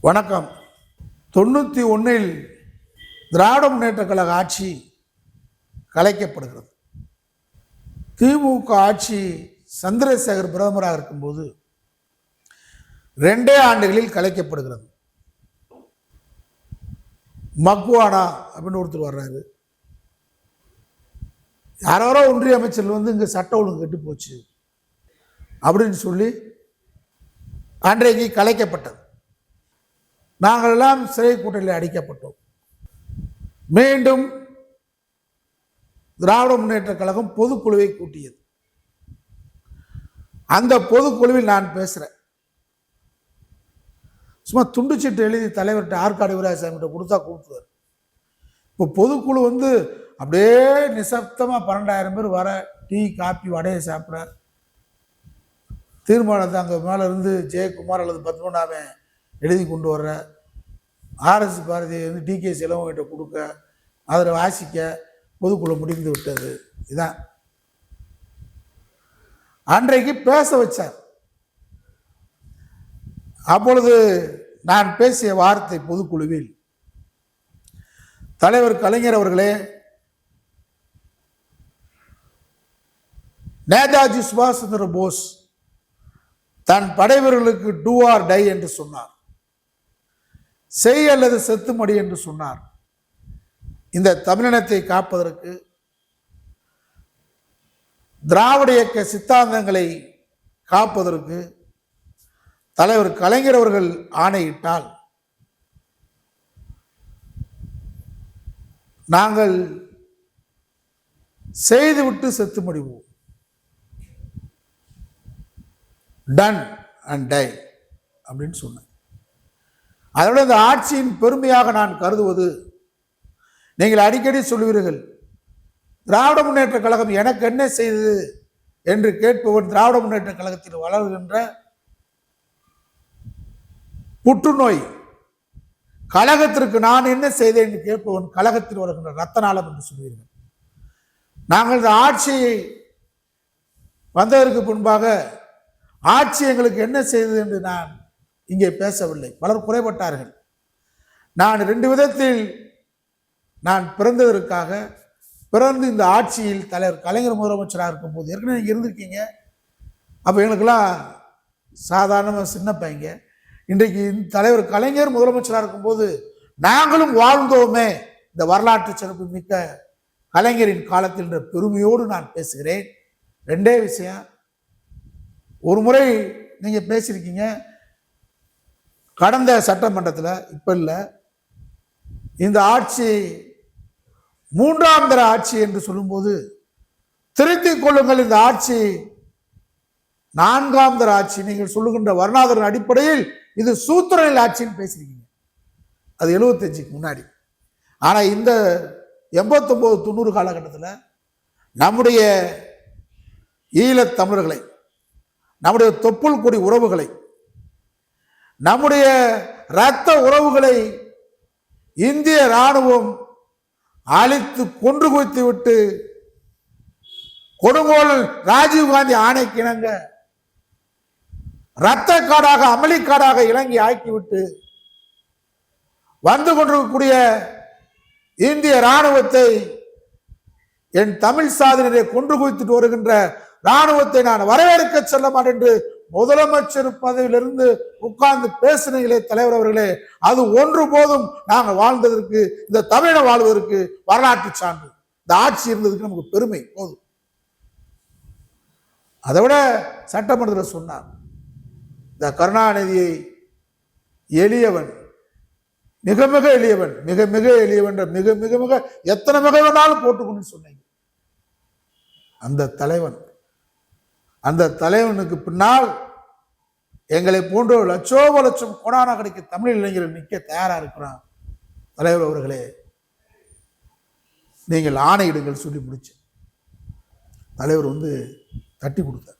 வணக்கம். 91 திராவிட முன்னேற்ற கழக ஆட்சி கலைக்கப்படுகிறது. திமுக ஆட்சி சந்திரசேகர் பிரதமராக இருக்கும்போது 2 ஆண்டுகளில் கலைக்கப்படுகிறது. மக்வானா அப்படின்னு ஒருத்தர் வர்றாரு. யாரோ ஒன்றிய அமைச்சர் இங்கே சட்ட ஒழுங்கு கெட்டு போச்சு அப்படின்னு சொல்லி அன்றைக்கு கலைக்கப்பட்டது. நாங்கள் எல்லாம் சிறை கூட்டத்தில் அடைக்கப்பட்டோம். மீண்டும் திராவிட முன்னேற்ற கழகம் பொதுக்குழுவை கூட்டியது. அந்த பொதுக்குழுவில் நான் பேசுறேன். சும்மா துண்டுச்சீட்டு எழுதி தலைவர்கிட்ட ஆற்காடு வீராசாமிகிட்ட கொடுத்தா கூப்பிடுவார். இப்போ பொதுக்குழு அப்படியே நிசப்தமாக 12,000 பேர் வர, டீ காப்பி வடையை சாப்பிட, தீர்மானத்தை அங்கே மேலே இருந்து ஜெயக்குமார் அல்லது பத்மநாபன் எழுதி கொண்டு வர்ற, ஆர்எஸ் பாரதி டிகே செலவங்கிட்ட கொடுக்க, அதில் வாசிக்க பொதுக்குழு முடிந்து விட்டது. இதுதான் அன்றைக்கு பேச வச்சார். அப்பொழுது நான் பேசிய வார்த்தை பொதுக்குழுவில், தலைவர் கலைஞர் அவர்களே, நேதாஜி சுபாஷ் சந்திர போஸ் தன் படைவர்களுக்கு டூ ஆர் டை என்று சொன்னார், செய் அல்லது செத்துமடி என்று சொன்னார். இந்த தமிழினத்தை காப்பதற்கு, திராவிட இயக்க சித்தாந்தங்களை காப்பதற்கு தலைவர் கலைஞர் அவர்கள் ஆணையிட்டால் நாங்கள் செய்துவிட்டு செத்து முடிவோம். டன் அண்ட் டை அப்படின்னு சொன்னேன். அதோட இந்த ஆட்சியின் பெருமையாக நான் கருதுவது, நீங்கள் அடிக்கடி சொல்லுவீர்கள், திராவிட முன்னேற்ற கழகம் எனக்கு என்ன செய்தது என்று கேட்பவன் திராவிட முன்னேற்ற கழகத்தில் வளர்கின்ற புற்றுநோய். கழகத்திற்கு நான் என்ன செய்தேன் என்று கேட்பவன் கழகத்தில் வளர்கின்ற ரத்த நாளம் என்று சொல்வீர்கள். நாங்கள் இந்த ஆட்சியை வந்ததற்கு முன்பாக ஆட்சி எங்களுக்கு என்ன செய்தது என்று நான் இங்கே பேசவில்லை. பலர் குறைபட்டார்கள். நான் 2 விதத்தில் நான் பிறந்ததற்காக, பிறந்து இந்த ஆட்சியில் தலைவர் கலைஞர் முதலமைச்சராக இருக்கும் போது, ஏற்கனவே நீங்கள் இருந்திருக்கீங்க, அப்போ எங்களுக்கெல்லாம் சாதாரணமாக சின்ன பையங்க. இன்றைக்கு தலைவர் கலைஞர் முதலமைச்சராக இருக்கும்போது நாங்களும் வாழ்ந்தோமே இந்த வரலாற்று சிறப்பு மிக்க கலைஞரின் காலத்தில் என்ற பெருமையோடு நான் பேசுகிறேன். 2 விஷயம். ஒரு முறை நீங்கள் பேசியிருக்கீங்க கடந்த சட்டமன்றத்தில், இப்போ இல்லை, இந்த ஆட்சி 3ஆம் தர ஆட்சி என்று சொல்லும்போது திருத்திக் கொள்ளுங்கள், இந்த ஆட்சி 4ஆம் தர ஆட்சி, நீங்கள் சொல்லுகின்ற வருணாதரன் அடிப்படையில் இது சூத்திரநிலை ஆட்சின்னு பேசியிருக்கீங்க. அது 75க்கு முன்னாடி. ஆனால் இந்த 89-90 காலகட்டத்தில் நம்முடைய ஈழத் தமிழர்களை, நம்முடைய தொப்புள் கொடி உறவுகளை, நம்முடைய இரத்த உறவுகளை இந்திய ராணுவம் அழித்து கொன்று குவித்து விட்டு, கொடுங்கோலன் ராஜீவ்காந்தி ஆணைக்கு இணங்க இரத்த காடாக, அமளிக்காடாக இலங்கை ஆக்கிவிட்டு வந்து கொண்டிருக்கக்கூடிய இந்திய ராணுவத்தை, என் தமிழ் சாதனையை கொன்று குவித்துட்டு வருகின்ற ராணுவத்தை நான் வரவேற்க செல்ல மாட்டேன் என்று முதலமைச்சர் பதவியிலிருந்து உட்கார்ந்து பேசினீங்களே தலைவர் அவர்களே, அது ஒன்று போதும் நாங்கள் வாழ்ந்ததற்கு, இந்த தமிழை வாழ்வதற்கு வரலாற்று சான்று. இந்த ஆட்சி இருந்ததுக்கு நமக்கு பெருமை போதும். அதை விட சட்டமன்றத்தில் சொன்னார், இந்த கருணாநிதியை எளியவன், மிக மிக எளியவன், மிக மிக எளியவன், மிக மிக மிக எத்தனை மிக வேணாலும் போட்டுக்கொண்டு சொன்னீங்க. அந்த தலைவனுக்கு பின்னால் எங்களை போன்ற லட்சம் கோடான கிடைக்க தமிழ் இளைஞர்கள் நிற்க தயாரா இருக்கிறான். தலைவர் அவர்களே, நீங்கள் ஆணையிடுங்கள் சொல்லி முடிச்சு தலைவர் தட்டி கொடுத்தார்.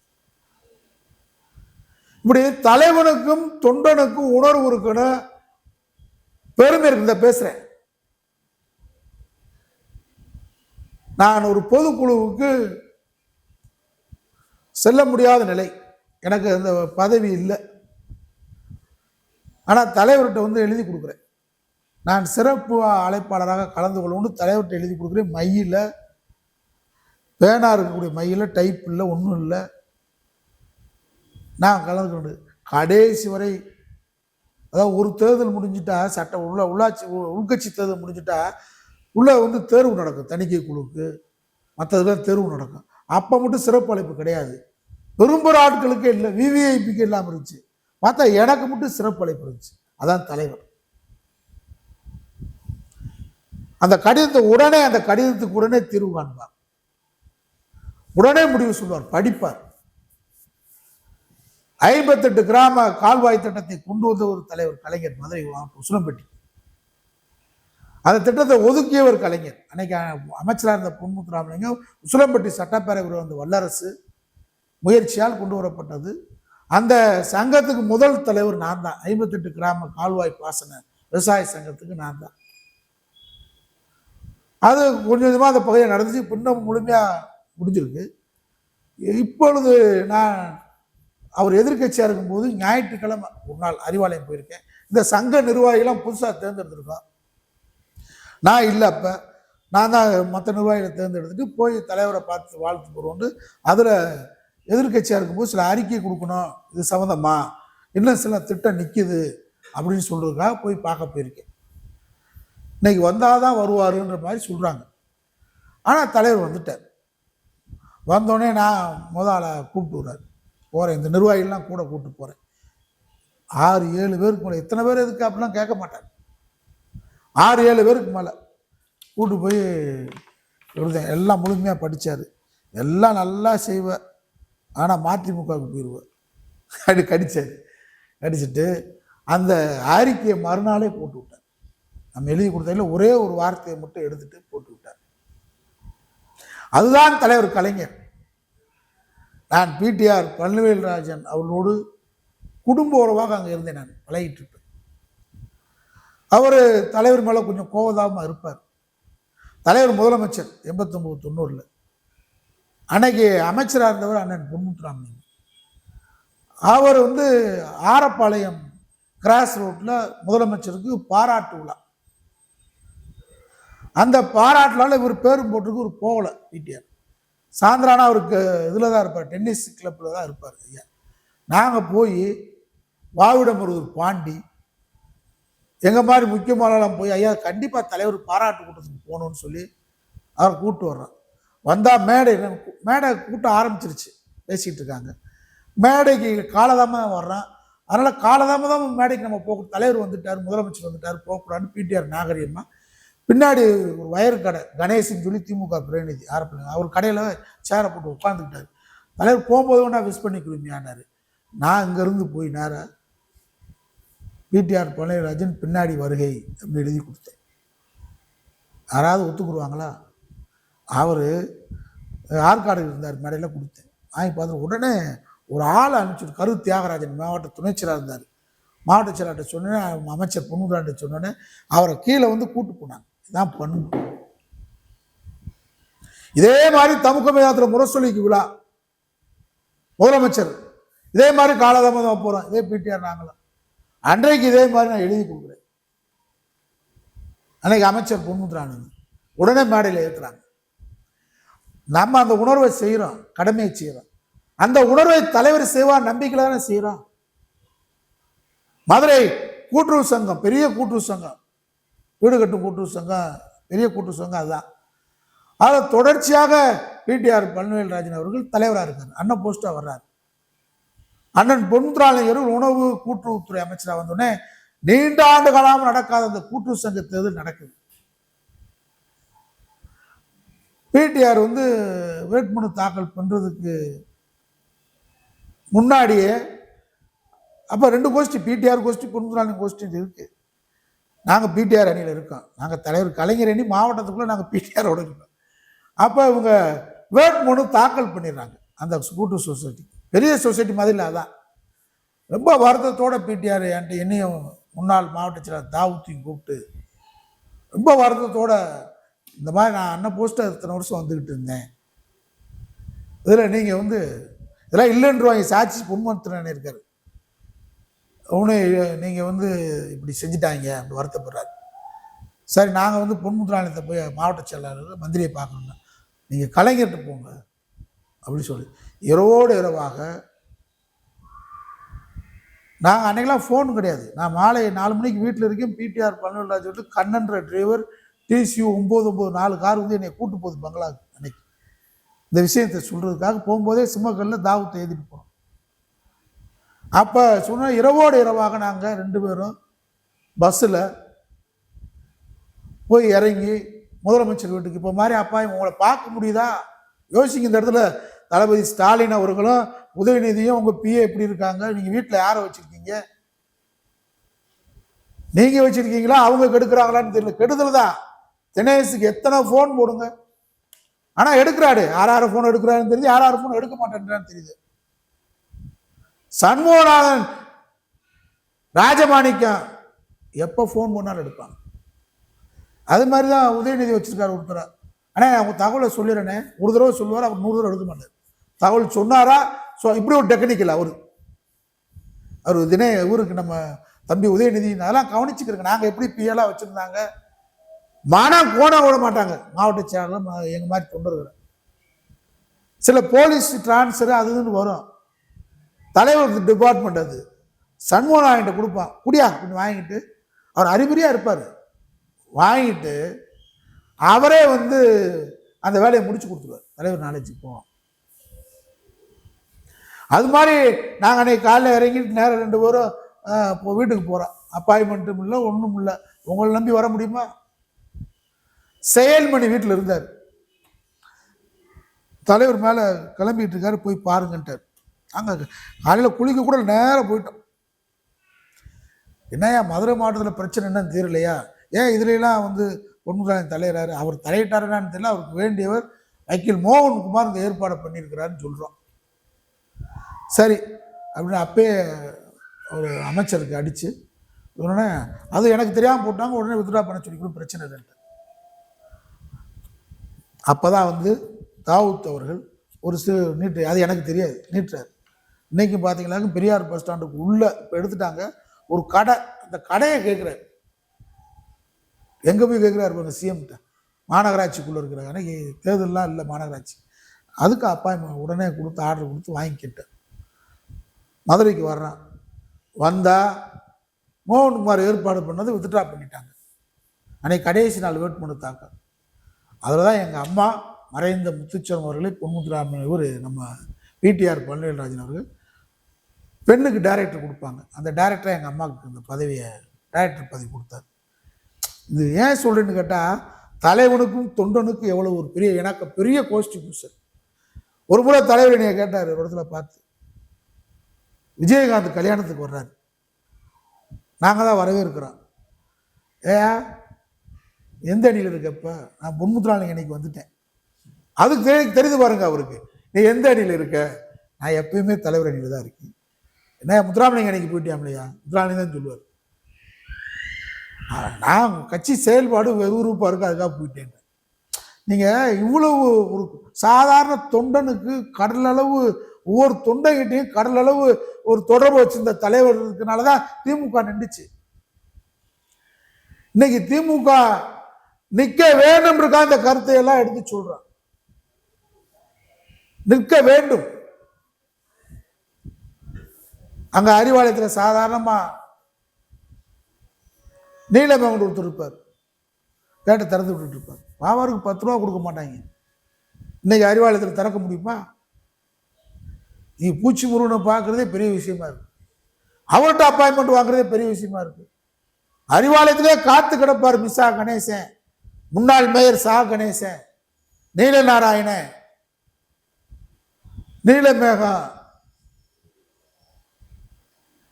இப்படி தலைவனுக்கும் தொண்டனுக்கும் உணர்வு இருக்கணும், பெருமை இருக்கு. பேசுறேன், நான் ஒரு பொதுக்குழுவுக்கு செல்ல முடியாத நிலை, எனக்கு அந்த பதவி இல்லை. ஆனால் தலைவர்கிட்ட வந்து எழுதி கொடுக்குறேன், நான் சிறப்பு அழைப்பாளராக கலந்து கொள்ளணும்னு தலைவர்கிட்ட எழுதி கொடுக்குறேன். மையில் பேனா இருக்கக்கூடிய மையில் டைப் இல்லை, ஒன்றும் இல்லை. நான் கலந்து கொண்டு கடைசி வரை, அதாவது ஒரு தேர்தல் முடிஞ்சிட்டா சட்ட உள்ளாட்சி உள்கட்சி தேர்தல் முடிஞ்சிட்டா உள்ள வந்து தேர்வு நடக்கும், தணிக்கை குழுவுக்கு மற்றதுலாம் தேர்வு நடக்கும். அப்போ மட்டும் சிறப்பு அழைப்பு கிடையாது, பெரும்பெரும் ஆட்களுக்கே இல்லை, விவிஐபிக்கு இல்லாமல் இருந்துச்சு. பார்த்தா எனக்கு மட்டும் சிறப்பு அழைப்பு இருந்துச்சு. அதான் தலைவர். அந்த கடிதத்துக்கு உடனே தீர்வு காண்பார், உடனே முடிவு சொல்வார், படிப்பார். 58 கிராம கால்வாய் திட்டத்தை கொண்டு வந்த ஒரு தலைவர் கலைஞர், மதுரை மாவட்டம் உசிலம்பட்டி. அந்த திட்டத்தை ஒதுக்கிய ஒரு கலைஞர். அன்னைக்கு அமைச்சராக இருந்த பொன்முத்து ராமலிங்கம் உசிலம்பட்டி சட்டப்பேரவை வந்த வல்லரசு முயற்சியால் கொண்டு வரப்பட்டது. அந்த சங்கத்துக்கு முதல் தலைவர் நான் தான். 58 கிராம கால்வாய் பாசன விவசாய சங்கத்துக்கு நான் தான். அது கொஞ்சம் கொஞ்சமாக அந்த பகுதியை நடந்துச்சு, இன்னும் முழுமையாக முடிஞ்சிருக்கு. இப்பொழுது நான் அவர் எதிர்கட்சியாக இருக்கும்போது ஞாயிற்றுக்கிழமை ஒரு நாள் அறிவாலயம் போயிருக்கேன். இந்த சங்க நிர்வாகிகளாம் புதுசாக தேர்ந்தெடுத்திருக்கோம். நான் இல்லை, அப்போ நான் தான் மற்ற நிர்வாகிகளை தேர்ந்தெடுத்துட்டு போய் தலைவரை பார்த்து வாழ்த்து போடுவோண்டு அதில் எதிர்கட்சியாக இருக்கும்போது சில அறிக்கை கொடுக்கணும், இது சம்மந்தமா இன்னும் சில திட்டம் நிற்கிது அப்படின்னு சொல்கிறதுக்காக போய் பார்க்க போயிருக்கேன். இன்னைக்கு வந்தால் தான் வருவாருன்ற மாதிரி சொல்கிறாங்க. ஆனால் தலைவர் வந்துட்டார். வந்தோடனே நான் முதல்ல கூப்பிட்டு விடுறாரு, போகிறேன், இந்த நிர்வாகிகள்லாம் கூட கூப்பிட்டு போகிறேன். 6-7 பேருக்கு மேலே, எத்தனை பேர் எதுக்கு அப்படிலாம் கேட்க மாட்டாங்க, 6-7 பேருக்கு மேலே கூப்பிட்டு போய் கொடுத்தேன். எல்லாம் முழுமையாக படித்தார், எல்லாம் நல்லா செய்வேன், ஆனால் மதிமுகவுக்கு போயிடுவேன் கடிச்சார். கடிச்சிட்டு அந்த அறிக்கையை மறுநாளே போட்டு விட்டார். நம்ம எழுதி கொடுத்ததில் ஒரே ஒரு வார்த்தையை மட்டும் எடுத்துட்டு போட்டு விட்டார். அதுதான் தலைவர் கலைஞர். நான் பிடிஆர் பழனிவேல்ராஜன் அவர்களோடு குடும்ப உறவாக அங்கே இருந்தேன், நான் பழகிட்டு இருப்பேன். அவர் தலைவர் மேலே கொஞ்சம் கோபதாபமாக இருப்பார். தலைவர் முதலமைச்சர் 89-90 அன்னைக்கு அமைச்சராக இருந்தவர் அண்ணன் பொன்முத்து ராமலிங்கம். அவர் வந்து ஆரப்பாளையம் கிராஸ் ரோட்டில் முதலமைச்சருக்கு பாராட்டு விழா. அந்த பாராட்டுனால இவர் பேரும் போட்டிருக்கு, ஒரு போகலை பிடிஆர். சாயந்தரானா அவருக்கு இதில் தான் இருப்பார், டென்னிஸ் கிளப்பில் தான் இருப்பார் ஐயா. நாங்கள் போய் வாவிடமருதூர் பாண்டி எங்கள் மாதிரி முக்கியமானலாம் போய், ஐயா கண்டிப்பாக தலைவர் பாராட்டு கூட்டத்துக்கு போகணுன்னு சொல்லி அவர் கூப்பிட்டு வர்றோம். வந்தால் மேடை கூட்டம் ஆரம்பிச்சிருச்சு, பேசிகிட்டு இருக்காங்க. மேடைக்கு காலதாமதாக வர்றான், அதனால் காலதாமதான் மேடைக்கு நம்ம போக, தலைவர் வந்துட்டார், முதலமைச்சர் வந்துட்டார், போகக்கூடாதுன்னு பிடிஆர் நாகரிகமாக பின்னாடி ஒரு வயர் கடை கணேசன் சொல்லி திமுக பிரதிநிதி ஆரம்பிங்க, அவர் கடையில் சேரை போட்டு உட்காந்துக்கிட்டார். தலைவர் போகும்போது ஒன்றா விஷ் பண்ணிக்கிறீங்கன்னாரு. நான் இங்கேருந்து போய் நேராக பிடிஆர் பழனிராஜன் பின்னாடி வருகை அப்படின்னு எழுதி கொடுத்தேன். யாராவது ஒத்துக்குருவாங்களா? அவர் ஆற்காடு இருந்தார், மேடையில் கொடுத்தேன், வாங்கி பார்த்து உடனே ஒரு ஆளை அனுப்பிச்சு, கரு தியாகராஜன் மாவட்ட துணைச்சலாக இருந்தார், மாவட்ட செயலாளர்கிட்ட சொன்னேன், அமைச்சர் பொன்முத்துராமன் சொன்னோன்னே அவரை கீழே வந்து கூட்டு போனாங்க. இதான் பண்ணு. இதே மாதிரி தமுக முரசொலிக்கு விழா முதலமைச்சர் இதே மாதிரி காலதாமதமாக போகிறோம், இதே பிடிஆர் நாங்களும் அன்றைக்கு இதே மாதிரி நான் எழுதி கொடுக்குறேன். அன்னைக்கு அமைச்சர் பொன்முத்துராமன் உடனே மேடையில் ஏற்றுறாங்க. நம்ம அந்த உணர்வை செய்கிறோம், கடமையை செய்கிறோம். அந்த உணர்வை தலைவர் செய்வார் நம்பிக்கையில் தானே செய்கிறோம். மதுரை கூட்டுறவு சங்கம், பெரிய கூட்டுறவு சங்கம், வீடு கட்டும் கூட்டுறவு சங்கம், பெரிய கூட்டுறவு சங்கம், அதுதான். அதில் தொடர்ச்சியாக பிடிஆர் பழனிவேல்ராஜன் அவர்கள் தலைவராக இருக்கார், அண்ணன் போஸ்டாக வர்றார். அண்ணன் பொன்முத்துராமலிங்கம் உணவு கூட்டுறவுத்துறை அமைச்சராக வந்தோடனே நீண்ட ஆண்டு காலம் நடக்காத அந்த கூட்டுறவு சங்க தேர்தல் நடக்குது. பிடிஆர் வந்து வேட்புமனு தாக்கல் பண்ணுறதுக்கு முன்னாடியே, அப்போ 2 கோஷ்டி, பிடிஆர் கோஷ்டி, பொன்முத்துராமலிங்கம் கோஷ்டி இருக்கு. நாங்கள் பிடிஆர் அணியில் இருக்கோம், நாங்கள் தலைவர் கலைஞர் அணி மாவட்டத்துக்குள்ளே நாங்கள் பிடிஆரோடு இருக்கோம். அப்போ இவங்க வேட்புமனு தாக்கல் பண்ணிடுறாங்க அந்த கூட்டுறவு சொசைட்டி, பெரிய சொசைட்டி மாதிரி. அதான் ரொம்ப வருத்தத்தோட பிடிஆர் என்கிட்ட என்னையும் முன்னாள் மாவட்ட செயலாளர் தாவூத்தையும் கூப்பிட்டு ரொம்ப வருத்தத்தோட, இந்த மாதிரி நான் அண்ணன் போஸ்ட்டாக இத்தனை வருஷம் வந்துக்கிட்டு இருந்தேன், இதில் நீங்கள் வந்து இதெல்லாம் இல்லைன்றவாங்க, சாட்சி பொன்முத்துராமன் இருக்கார், உடனே நீங்கள் வந்து இப்படி செஞ்சுட்டாங்க அப்படி வருத்தப்படுறாரு. சரி நாங்கள் வந்து பொன்முத்துராலயத்தை போய் மாவட்ட செயலாளர் மந்திரியை பார்க்கணுங்க, நீங்கள் கலைஞர்கிட்ட போங்க அப்படின்னு சொல்லி இரவோடு இரவாக நாங்கள் அன்றைக்கெலாம் ஃபோன் கிடையாது. நான் மாலை 4 மணிக்கு வீட்டில் இருக்கேன். பிடிஆர் பழனிவேல்ராஜ் வந்து கண்ணன்ற டிரைவர் டிசியூ 994 கார் வந்து என்னை கூட்டு போகுது பங்களாவுக்கு. அன்னைக்கு இந்த விஷயத்தை சொல்கிறதுக்காக போகும்போதே சிம்மக்கல்லில் தாவத்தை எழுதிட்டு போகிறோம். அப்போ சொன்ன இரவோடு இரவாக நாங்கள் 2 பேரும் பஸ்ஸில் போய் இறங்கி முதலமைச்சர் வீட்டுக்கு இப்போ மாதிரி அப்பா உங்களை பார்க்க முடியுதா யோசிங்க. இந்த இடத்துல தளபதி ஸ்டாலின் அவர்களும் உதயநிதியும் உங்கள் பிஏ எப்படி இருக்காங்க, நீங்கள் வீட்டில் யாரை வச்சுருக்கீங்க, நீங்கள் வச்சுருக்கீங்களா அவங்க கெடுக்கிறாங்களான்னு தெரியல. கெடுதல் தான். தினேஷுக்கு எத்தனை ஃபோன் போடுங்க, ஆனால் எடுக்கிறாரு. யார் ஃபோன் எடுக்கிறாருன்னு தெரியுது, யார் ஃபோன் எடுக்க மாட்டேன்றான்னு தெரியுது. சண்முகநாதன் ராஜமாணிக்கம் எப்போ ஃபோன் பண்ணாலும் எடுப்பாங்க. அது மாதிரி தான் உதயநிதி வச்சிருக்காரு ஒருத்தரை. ஆனால் அவங்க தகவலை சொல்லிடுறேனே, ஒரு தடவை சொல்லுவார், அவர் 100 தடவை எடுக்க மாட்டார். தகவல் சொன்னாரா இப்படி ஒரு டெக்னிக்கல் அவர் ஊருக்கு நம்ம தம்பி உதயநிதி அதெல்லாம் கவனிச்சுக்கிறங்க. நாங்கள் எப்படி பிஎல்லாம் வச்சுருந்தாங்க, மானம் கோணம் விட மாட்டாங்க மாவட்ட செயலாளர் எங்கள் மாதிரி தொண்டர்கள். சில போலீஸ் டிரான்ஸ்ஃபர் அதுன்னு வரும், தலைவர் டிபார்ட்மெண்ட் அது சண்முகநாயன்ட்ட கொடுப்பான், குடியா அப்படின்னு வாங்கிட்டு அவர் அறிகுறியாக இருப்பார். வாங்கிட்டு அவரே வந்து அந்த வேலையை முடிச்சு கொடுத்துருவார். தலைவர் நாலேஜுக்கு போவோம். அது மாதிரி நாங்கள் அன்றைக்கி காலையில் இறங்கிட்டு நேரம் 2 பேரும் இப்போ வீட்டுக்கு போகிறோம். அப்பாயின்மெண்ட்டும் இல்லை ஒன்றும் இல்லை. உங்களை நம்பி வர முடியுமா? செயல்மணி வீட்டில் இருந்தார். தலைவர் மேலே கிளம்பிட்டு இருக்காரு, போய் பாருங்கன்ட்டார். அங்கே காலையில் குளிக்க கூட நேரம் போயிட்டோம். என்னையா மதுரை மாவட்டத்தில் பிரச்சனை என்னன்னு தெரியலையா, ஏன் இதுலாம் வந்து பொன்முத்துராலயம் தலையிறாரு, அவர் தலையிட்டாருன்னு தெரியல, அவருக்கு வேண்டியவர் வக்கீல் மோகன்குமார் இந்த ஏற்பாடை பண்ணியிருக்கிறாருன்னு சொல்கிறோம். சரி அப்படின்னு அப்பயே ஒரு அமைச்சருக்கு அடித்து உடனே அது எனக்கு தெரியாமல் போட்டாங்க. உடனே வித்ட்ரா பண்ண சொல்லி பிரச்சனை இல்லைன்ட்டு. அப்போ தான் வந்து தாவூத் அவர்கள் ஒரு நீட்டு, அது எனக்கு தெரியாது, நீட்டுறாரு. இன்றைக்கும் பார்த்தீங்கன்னாக்க பெரியார் பஸ் ஸ்டாண்டுக்கு உள்ளே இப்போ எடுத்துட்டாங்க ஒரு கடை. அந்த கடையை கேட்குறாரு, எங்கே போய் கேட்குறாரு பாருங்க, சிஎம்கிட்ட. மாநகராட்சிக்குள்ளே இருக்கிறாங்க, அன்றைக்கி தேர்தல்லாம் இல்லை மாநகராட்சி. அதுக்கு அப்பாயின்மெண்ட் உடனே கொடுத்து ஆர்டர் கொடுத்து வாங்கிக்கிட்டேன். மதுரைக்கு வர்றான். வந்தால் மோகன்குமார் ஏற்பாடு பண்ணது வித்ட்ரா பண்ணிட்டாங்க. அன்றைக்கி கடைசி நாள் வேட்புமனு தாக்கல். அதில் தான் எங்கள் அம்மா மறைந்த முத்துச்சரம் அவர்களை பொன்முத்துராமன் இவர் நம்ம பிடிஆர் பழனிவேல்ராஜன் அவர்கள் பெண்ணுக்கு டைரக்டர் கொடுப்பாங்க. அந்த டைரக்டராக எங்கள் அம்மாவுக்கு அந்த பதவியை டைரக்டர் பதவி கொடுத்தார். இது ஏன் சொல்கிறேன்னு கேட்டால் தலைவனுக்கும் தொண்டனுக்கும் எவ்வளோ ஒரு பெரிய எனக்கு பெரிய கான்ஸ்டிடியூஷன். ஒரு முறை தலைவர் என்னைய கேட்டார் ஒரு இடத்துல பார்த்து, விஜயகாந்த் கல்யாணத்துக்கு வர்றாரு, நாங்கள் தான் வரவேற்கிறோம், எந்த அணியில் இருக்கப்ப? நான் பொன்முத்துராலயம் அன்னைக்கு வந்துட்டேன். அதுக்கு தெரிந்து பாருங்க அவருக்கு, நீ எந்த அணியில் இருக்க? நான் எப்பயுமே தலைவர் அணியில் தான் இருக்கேன். என்ன முத்துராமலிங்க அன்னைக்கு போயிட்டியாம்லையா? முத்துராமலிங்க தான் சொல்லுவார். நான் கட்சி செயல்பாடு வெறுப்பாக இருக்கு, அதுக்காக போயிட்டேன். நீங்கள் இவ்வளவு ஒரு சாதாரண தொண்டனுக்கு கடலளவு ஒவ்வொரு தொண்டைகிட்டையும் கடலளவு ஒரு தொடர்பு வச்சிருந்த தலைவர் இருக்கனால தான் திமுக நின்றுச்சு. இன்னைக்கு திமுக நிற்க வேண்டும் இருக்கா, இந்த கருத்தை எல்லாம் எடுத்து சொல்றான். நிற்க வேண்டும். அங்க அறிவாலயத்தில் சாதாரணமா நீலமேகன் ஒருத்தர் இருப்பார், கேட்ட திறந்து விட்டுட்டு இருப்பார். பாவருக்கு 10 ரூபா கொடுக்க மாட்டாங்க. இன்னைக்கு அறிவாலயத்தில் திறக்க முடியுமா? நீ பூச்சி முருகனை பார்க்கறதே பெரிய விஷயமா இருக்கு, அவர்கிட்ட அப்பாயின்மெண்ட் வாங்குறதே பெரிய விஷயமா இருக்கு. அறிவாலயத்திலே காத்து கிடப்பார் மிசா கணேசன், முன்னாள் மேயர் சா கணேசன், நீலநாராயணன், நீலமேகம்.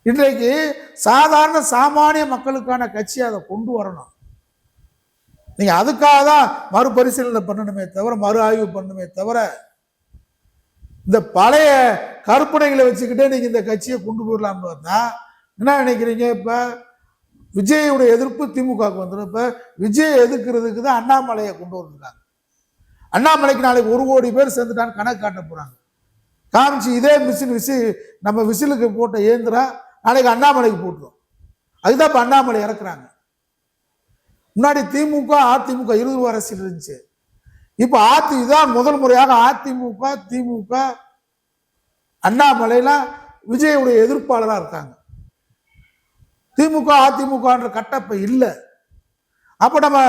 இன்றைக்கு சாதாரண சாமானிய மக்களுக்கான கட்சி அதை கொண்டு வரணும். நீங்க அதுக்காக தான் மறுபரிசீலனை பண்ணணுமே தவிர, மறு ஆய்வு பண்ணணுமே தவிர, இந்த பழைய கற்பனைகளை வச்சுக்கிட்டே நீங்க இந்த கட்சியை கொண்டு போயிடலாம்னு பார்த்தா என்ன நினைக்கிறீங்க? இப்ப விஜயோட எதிர்ப்பு திமுகவுக்கு வந்துடும். இப்ப விஜய் எதிர்க்கிறதுக்கு தான் அண்ணாமலையை கொண்டு வந்திருக்காங்க. அண்ணாமலைக்கு நாளைக்கு 1 கோடி பேர் சேர்ந்துட்டான்னு கணக்கு காட்ட போறாங்க. காமிச்சு இதே மிஷின் நம்ம விசிலுக்கு போட்ட இயந்திரம் நாளைக்கு அண்ணாமலைக்கு போட்டுரும். அதுதான் இப்ப அண்ணாமலை இறக்குறாங்க. முன்னாடி திமுக அதிமுக 20 அரசியல் இருந்துச்சு. இப்ப இதான் முதல் முறையாக அதிமுக திமுக அண்ணாமலைலாம் விஜயுடைய எதிர்ப்பாளராக இருக்காங்க. திமுக அதிமுக கட்டப்ப இல்லை. அப்ப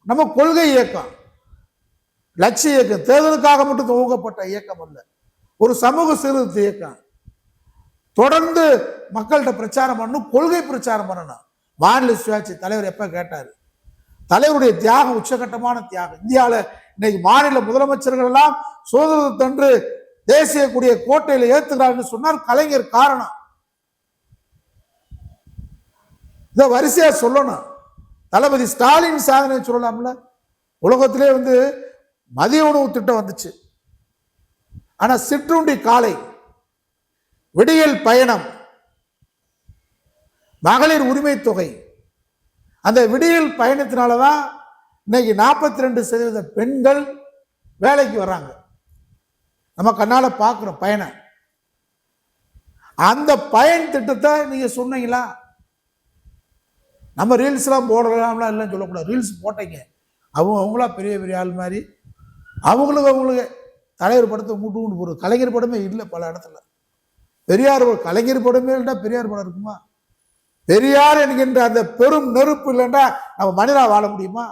நம்ம கொள்கை இயக்கம், லட்சிய இயக்கம், தேர்தலுக்காக மட்டும் துவங்கப்பட்ட இயக்கம் அல்ல, ஒரு சமூக சீர்திருத்த இயக்கம். தொடர்ந்து மக்கள்கிட்ட பிரச்சாரம் பண்ணணும், கொள்கை பிரச்சாரம் பண்ணணும். மாநில சுயாட்சி தலைவர் எப்ப கேட்டாரு? தலைவருடைய தியாகம் உச்சகட்டமான தியாகம். இந்தியாவில் இன்னைக்கு மாநில முதலமைச்சர்கள் எல்லாம் சுதந்திரத்தன்று தேசிய கொடிய கோட்டையில ஏத்துக்கிறார்கள் சொன்னார் கலைஞர். காரணம் இத வரிசையா சொல்லணும். தளபதி ஸ்டாலின் சாதனை சொல்லலாம்ல. உலகத்திலே மதிய உணவு திட்டம் வந்துச்சு. ஆனா சிற்றுண்டி காலை, விடியல் பயணம், மகளிர் உரிமை தொகை, அந்த விடியல் பயணத்தினாலதான் இன்னைக்கு 42% பெண்கள் வேலைக்கு வர்றாங்க. நம்ம கண்ணால பார்க்கிறோம் பயணம். அந்த பயன் திட்டத்தை நீங்க சொன்னீங்களா? நம்ம ரீல்ஸ் எல்லாம் போடலாம்லாம் இல்லைன்னு சொல்லக்கூடாது. ரீல்ஸ் போட்டீங்க, அவங்களா பெரிய பெரிய ஆள் மாதிரி அவங்களுக்கு தலைவர் படத்தை மூட்டு போடுறது. கலைஞர் படமே இல்லை பல இடத்துல. பெரியார் கலைஞர் படமே இல்லைன்னா பெரியார் படம் இருக்குமா? பெரியார் என்கின்ற அந்த பெரும் நெருப்பு இல்லைன்னா நம்ம மனிதா வாழ முடியுமா?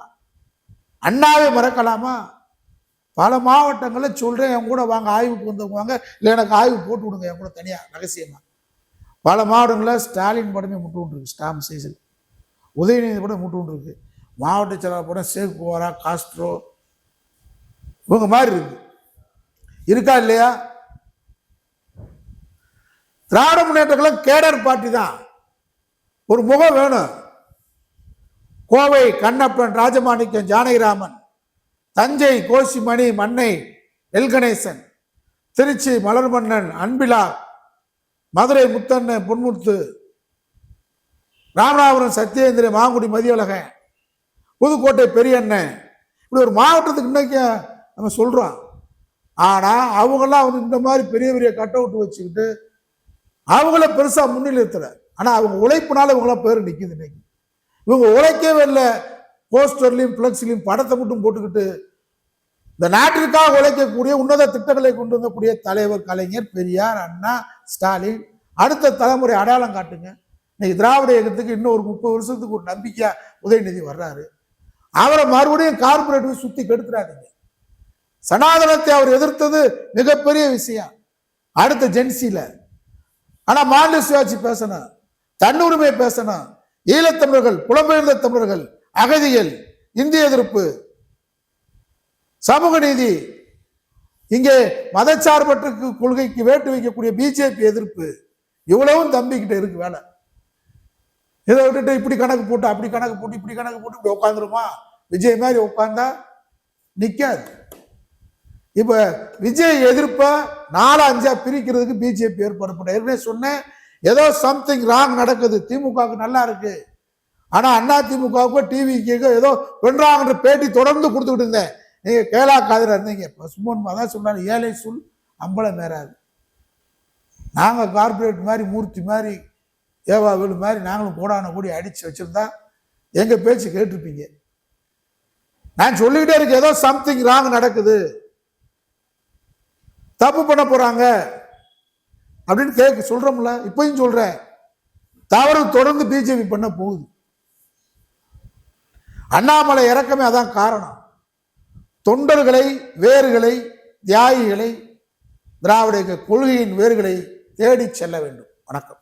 அண்ணாவே மறக்கலாமா? பல மாவட்டங்களில் சொல்றேன், என் கூட வாங்க, ஆய்வுக்கு வந்தவங்க இல்லை எனக்கு ஆய்வு போட்டு விடுங்க என் கூட தனியா ரகசியமா. பல மாவட்டங்களில் ஸ்டாலின் படமே முட்டு இருக்கு, ஸ்டாம் சைஸில். உதயநிதி படம் முட்டு இருக்கு, மாவட்ட செயலாளர் படம் சேக் குவாரா, காஸ்ட்ரோ, இவங்க மாதிரி இருக்கு. இருக்கா இல்லையா? திராவிட முன்னேற்ற கழகம் கேடர் பார்ட்டி தான். ஒரு முகம் வேணும். கோவை கண்ணப்பன், ராஜமாணிக்கம், ஜானகிராமன், தஞ்சை கோசிமணி, மன்னை எல் கணேசன், திருச்சி மலர்மன்னன், அன்பிலா, மதுரை முத்தண்ண பொன்முத்து, ராமநாதபுரம் சத்யேந்திர, மாங்குடி மதியழகன், புதுக்கோட்டை பெரியண்ணன். இப்படி ஒரு மாவட்டத்துக்கு இன்னைக்கு நம்ம சொல்றோம். ஆனா அவங்கெல்லாம் இந்த மாதிரி பெரிய பெரிய கட் அவுட் வச்சுக்கிட்டு அவங்கள பெருசா முன்னிலைத்துல. ஆனா அவங்க உழைப்புனால இவங்களாம் பேர் நிக்குது. இன்னைக்கு இவங்க உழைக்கவே இல்லை. போஸ்டர்லையும் பிளக்ஸ்லையும் படத்தை மட்டும் போட்டுக்கிட்டு இந்த நாட்டிற்காக உழைக்கக்கூடிய உன்னத திட்டங்களை கொண்டு வந்தக்கூடிய தலைவர் கலைஞர், பெரியார், அண்ணா, ஸ்டாலின். அடுத்த தலைமுறை அடையாளம் காட்டுங்க. இன்னைக்கு திராவிட இயக்கத்துக்கு இன்னும் ஒரு 30 வருஷத்துக்கு ஒரு நம்பிக்கையா உதயநிதி வர்றாரு. அவரை மறுபடியும் கார்பரேட் சுத்தி கெடுத்துறாதீங்க. சனாதனத்தை அவர் எதிர்த்தது மிகப்பெரிய விஷயம். அடுத்த ஜென்சில ஆனா மாநில சுயாட்சி பேசணும், தன்னுரிமை பேசணும். ஈழத்தமிழர்கள், புலம்பெயர்ந்த தமிழர்கள், அகதிகள், இந்திய எதிர்ப்பு, சமூக நீதி, இங்கே மதச்சார்பற்ற கொள்கைக்கு வேட்டு வைக்கக்கூடிய பிஜேபி எதிர்ப்பு, இவ்வளவும் தம்பிக்கிட்ட இருக்கு வேலை. இதை விட்டுட்டு இப்படி கணக்கு போட்டு அப்படி கணக்கு போட்டு இப்படி கணக்கு போட்டு இப்படி உட்காந்துருமா? விஜய் மாதிரி உட்கார்ந்தா நிக்காது. இப்ப விஜய் எதிர்ப்ப 4-5 பிரிக்கிறதுக்கு பிஜேபி ஏற்பாடு பண்ண. ஏற்கனவே சொன்னேன், ஏதோ சம்திங் ராங் நடக்குது. திமுகவுக்கு நல்லா இருக்கு, ஆனா அண்ணா திமுகவுக்கு டிவிக்கு ஏதோ வென்றாங்கன்ற பேட்டி தொடர்ந்து கொடுத்துக்கிட்டு இருந்தேன். நீங்க கேளா காதல இருந்தீங்க. சுமன் அதான் சொன்னாரு, ஏழை சொல் அம்பலம் மேறாது. நாங்க கார்பரேட் மாதிரி, மூர்த்தி மாதிரி, ஏவா வீடு மாதிரி நாங்களும் கோடான கூடி அடிச்சு வச்சிருந்தா எங்க பேச்சு கேட்டிருப்பீங்க. நான் சொல்லிக்கிட்டே இருக்கேன், ஏதோ சம்திங் ராங் நடக்குது, தப்பு பண்ண போறாங்க அப்படின்னு சொல்றோம்ல. இப்பயும் சொல்றேன், தவறு தொடர்ந்து பிஜேபி பண்ண போகுது. அண்ணாமலை இறக்கமே அதான் காரணம். தொண்டர்களை, வேர்களை, தியாகிகளை, திராவிட கொள்கையின் வேர்களை தேடி செல்ல வேண்டும். வணக்கம்.